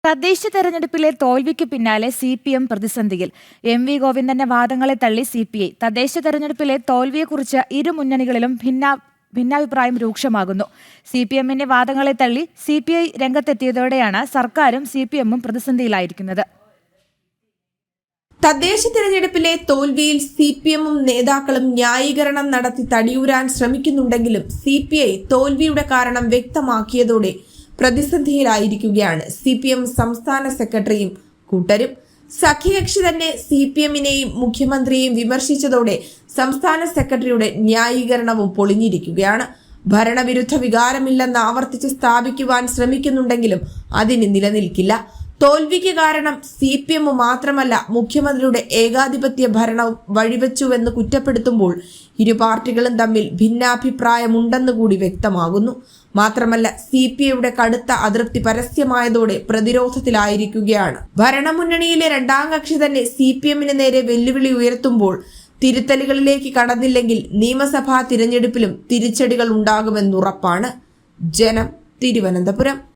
തദ്ദേശ തെരഞ്ഞെടുപ്പിലെ തോൽവിക്ക് പിന്നാലെ CPM പ്രതിസന്ധിയിൽ. MV ഗോവിന്ദന്റെ വാദങ്ങളെ തള്ളി CPI. തദ്ദേശ തെരഞ്ഞെടുപ്പിലെ തോൽവിയെക്കുറിച്ച് ഇരു മുന്നണികളിലും ഭിന്നാഭിപ്രായം രൂക്ഷമാകുന്നു. CPMന്റെ വാദങ്ങളെ തള്ളി CPI രംഗത്തെത്തിയതോടെയാണ് സർക്കാരും CPMും പ്രതിസന്ധിയിലായിരിക്കുന്നത്. തദ്ദേശ തിരഞ്ഞെടുപ്പിലെ തോൽവിയിൽ CPMും നേതാക്കളും ന്യായീകരണം നടത്തി തടിയൂരാൻ ശ്രമിക്കുന്നുണ്ടെങ്കിലും CPI തോൽവിയുടെ കാരണം വ്യക്തമാക്കിയതോടെ പ്രതിസന്ധിയിലായിരിക്കുകയാണ് CPM സംസ്ഥാന സെക്രട്ടറിയും കൂട്ടരും. സഖ്യകക്ഷി തന്നെ CPMനെയും മുഖ്യമന്ത്രിയെയും വിമർശിച്ചതോടെ സംസ്ഥാന സെക്രട്ടറിയുടെ ന്യായീകരണവും പൊളിഞ്ഞിരിക്കുകയാണ്. ഭരണവിരുദ്ധ വികാരമില്ലെന്ന് ആവർത്തിച്ച് സ്ഥാപിക്കുവാൻ ശ്രമിക്കുന്നുണ്ടെങ്കിലും അതിന് നിലനിൽക്കില്ല. തോൽവിക്ക് കാരണം CPM മാത്രമല്ല, മുഖ്യമന്ത്രിയുടെ ഏകാധിപത്യ ഭരണം വഴിവെച്ചുവെന്ന് കുറ്റപ്പെടുത്തുമ്പോൾ ഇരു പാർട്ടികളും തമ്മിൽ ഭിന്നാഭിപ്രായമുണ്ടെന്നുകൂടി വ്യക്തമാകുന്നു. മാത്രമല്ല, CPIയുടെ കടുത്ത അതൃപ്തി പരസ്യമായതോടെ പ്രതിരോധത്തിലായിരിക്കുകയാണ്. ഭരണമുന്നണിയിലെ രണ്ടാം കക്ഷി തന്നെ CPMന് നേരെ വെല്ലുവിളി ഉയർത്തുമ്പോൾ തിരുത്തലുകളിലേക്ക് കടന്നില്ലെങ്കിൽ നിയമസഭാ തിരഞ്ഞെടുപ്പിലും തിരിച്ചടികൾ ഉണ്ടാകുമെന്നുറപ്പാണ്. ജനം, തിരുവനന്തപുരം.